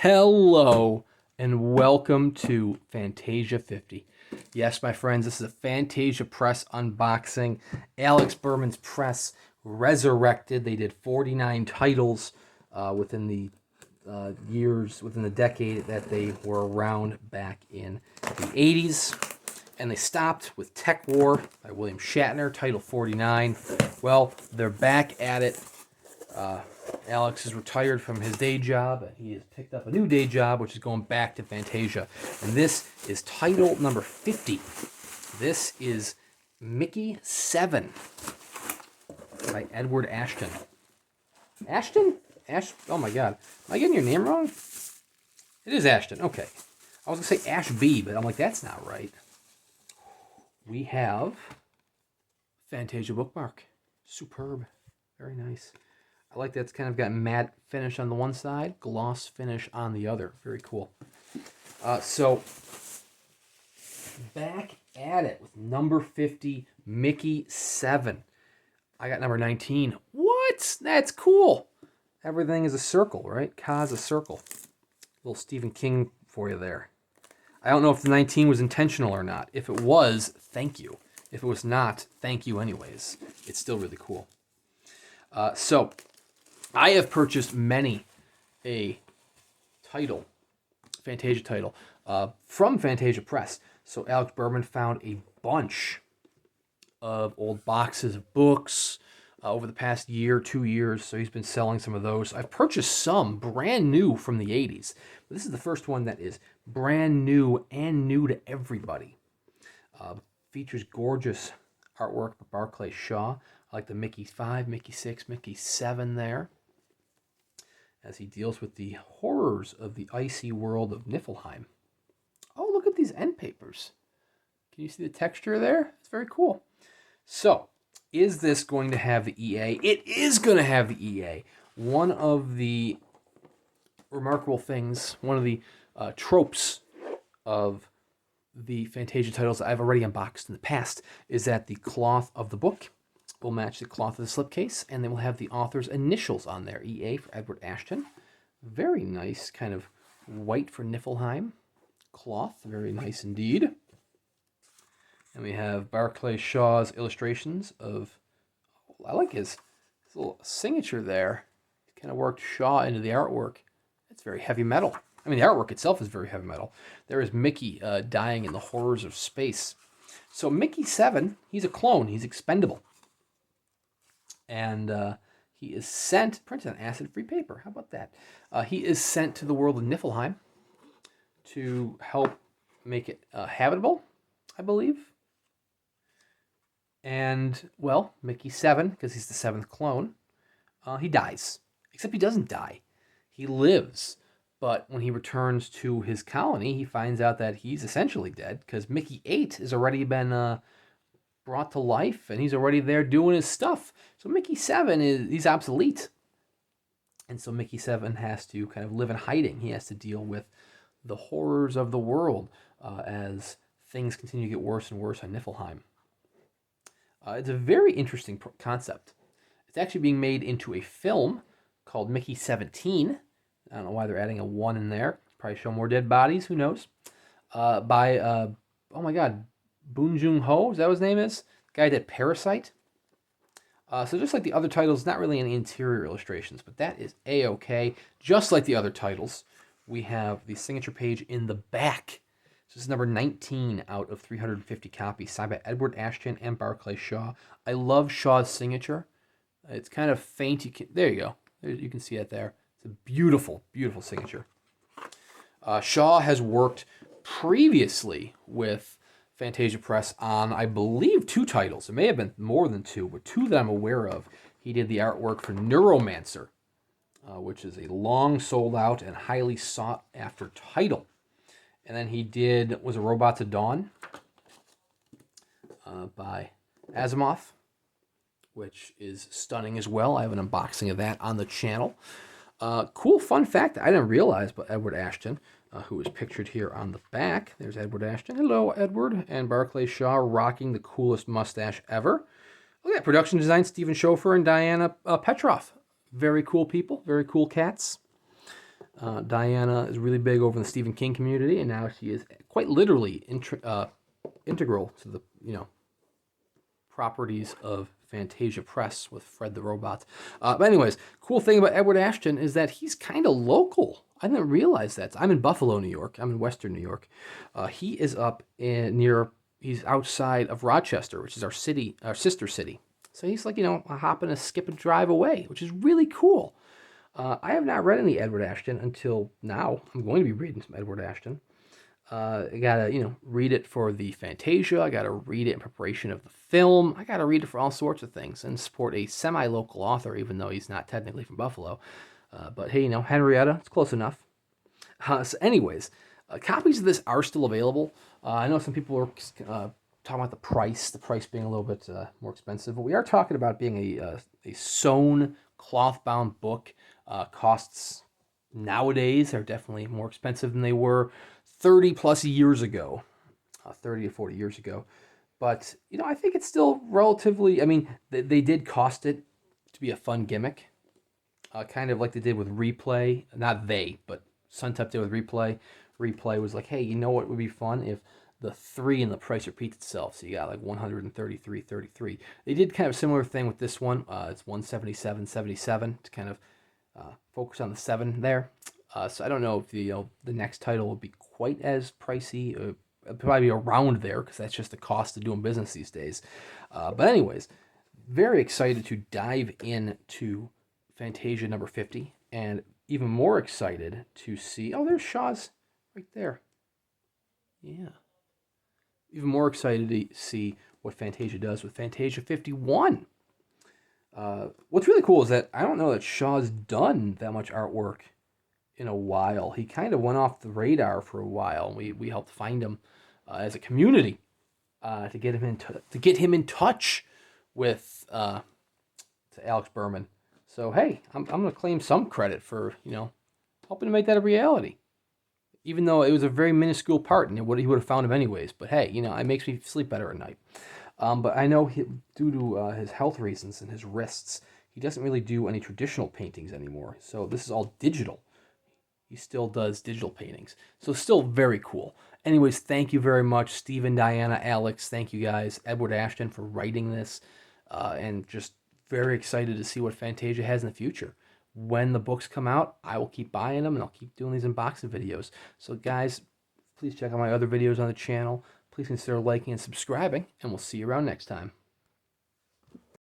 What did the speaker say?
Hello and welcome to Phantasia 50. Yes, my friends, this is a Phantasia Press unboxing. Alex Berman's press resurrected. They did 49 titles within the within the decade that they were around back in the 80s. And they stopped with Tech War by William Shatner, title 49. Well, they're back at it. Alex is retired from his day job, and he has picked up a new day job, which is going back to Phantasia. And this is title number 50. This is Mickey7 by Edward Ashton. Ashton? Oh my God. Am I getting your name wrong? It is Ashton. Okay. I was going to say Ashby, but I'm like, that's not right. We have Phantasia bookmark. Superb. Very nice. I like that it's kind of got matte finish on the one side, gloss finish on the other. Very cool. So, back at it with number 50, Mickey7. I got number 19. What? That's cool. Everything is a circle, right? Ka's a circle. Little Stephen King for you there. I don't know if the 19 was intentional or not. If it was, thank you. If it was not, thank you anyways. It's still really cool. So, I have purchased many a title, Phantasia title, from Phantasia Press. So Alex Berman found a bunch of old boxes of books over the past year, 2 years. So he's been selling some of those. I've purchased some brand new from the 80s. But this is the first one that is brand new and new to everybody. Features gorgeous artwork by Barclay Shaw. I like the Mickey 5, Mickey 6, Mickey 7 there, as he deals with the horrors of the icy world of Niflheim. Oh, look at these end papers. Can you see the texture there? It's very cool. So, is this going to have the EA? It is going to have the EA. One of the remarkable things, one of the tropes of the Phantasia titles I've already unboxed in the past is that the cloth of the book will match the cloth of the slipcase, and they will have the author's initials on there. EA for Edward Ashton. Very nice, kind of white for Niflheim cloth. Very nice indeed. And we have Barclay Shaw's illustrations of, I like his little signature there. He kind of worked Shaw into the artwork. It's very heavy metal. I mean, the artwork itself is very heavy metal. There is Mickey dying in the horrors of space. So Mickey7, he's a clone. He's expendable. And he is sent, printed on acid-free paper. How about that? He is sent to the world of Niflheim to help make it habitable, I believe. And, well, Mickey7, because he's the 7th clone, he dies. Except he doesn't die. He lives. But when he returns to his colony, he finds out that he's essentially dead, because Mickey8 has already been brought to life, and he's already there doing his stuff. So Mickey7 he's obsolete. And so Mickey7 has to kind of live in hiding. He has to deal with the horrors of the world as things continue to get worse and worse on Niflheim. It's a very interesting concept. It's actually being made into a film called Mickey17. I don't know why they're adding a 1 in there. Probably show more dead bodies, who knows? By, oh my God, Boon Joon-ho, is that what his name is? The guy that Parasite. So just like the other titles, not really any interior illustrations, but that is A-okay. Just like the other titles, we have the signature page in the back. So this is number 19 out of 350 copies, signed by Edward Ashton and Barclay Shaw. I love Shaw's signature. It's kind of faint. There you go. You can see it there. It's a beautiful, beautiful signature. Shaw has worked previously with Phantasia Press on, I believe, 2 titles. It may have been more than 2, but 2 that I'm aware of. He did the artwork for Neuromancer, which is a long sold out and highly sought after title. And then he did, was it Robots of Dawn by Asimov, which is stunning as well. I have an unboxing of that on the channel. Cool fun fact I didn't realize, but Edward Ashton, who is pictured here on the back. There's Edward Ashton. Hello, Edward. And Barclay Shaw rocking the coolest mustache ever. Look at that. Production design, Stephen Schofer and Diana Petroff. Very cool people. Very cool cats. Diana is really big over in the Stephen King community, and now she is quite literally integral to the properties of Phantasia Press with Fred the Robot. But anyways, cool thing about Edward Ashton is that he's kind of local. I didn't realize that. I'm in Buffalo, New York. I'm in Western New York. He is up he's outside of Rochester, which is our city, our sister city. So he's like, a hop and a skip and drive away, which is really cool. I have not read any Edward Ashton until now. I'm going to be reading some Edward Ashton. I gotta, read it for the Phantasia. I gotta read it in preparation of the film. I gotta read it for all sorts of things and support a semi-local author, even though he's not technically from Buffalo. But hey, Henrietta, it's close enough. So anyways, copies of this are still available. I know some people are talking about the price being a little bit more expensive, but we are talking about being a sewn, cloth-bound book. Costs nowadays are definitely more expensive than they were 30 plus years ago, 30 to 40 years ago. But, I think it's still relatively, they did cost it to be a fun gimmick, kind of like they did with Replay. Not they, but Suntep did with Replay. Replay was like, hey, you know what would be fun if the 3 and the price repeats itself. So you got like 133.33. They did kind of a similar thing with this one. It's 177.77 to kind of focus on the 7 there. So I don't know if the next title will be quite as pricey. It'll probably be around there because that's just the cost of doing business these days. But anyways, very excited to dive into Phantasia number 50, and even more excited to see. Oh, there's Shaw's right there. Yeah. Even more excited to see what Phantasia does with Phantasia 51. What's really cool is that I don't know that Shaw's done that much artwork in a while. He kind of went off the radar for a while. We helped find him as a community to get him in touch with to Alex Berman. So hey, I'm gonna claim some credit for helping to make that a reality. Even though it was a very minuscule part, and he would have found him anyways. But hey, it makes me sleep better at night. But I know due to his health reasons and his wrists, he doesn't really do any traditional paintings anymore. So this is all digital. He still does digital paintings. So still very cool. Anyways, thank you very much, Stephen, Diana, Alex. Thank you guys, Edward Ashton, for writing this. And just very excited to see what Phantasia has in the future. When the books come out, I will keep buying them and I'll keep doing these unboxing videos. So guys, please check out my other videos on the channel. Please consider liking and subscribing, and we'll see you around next time.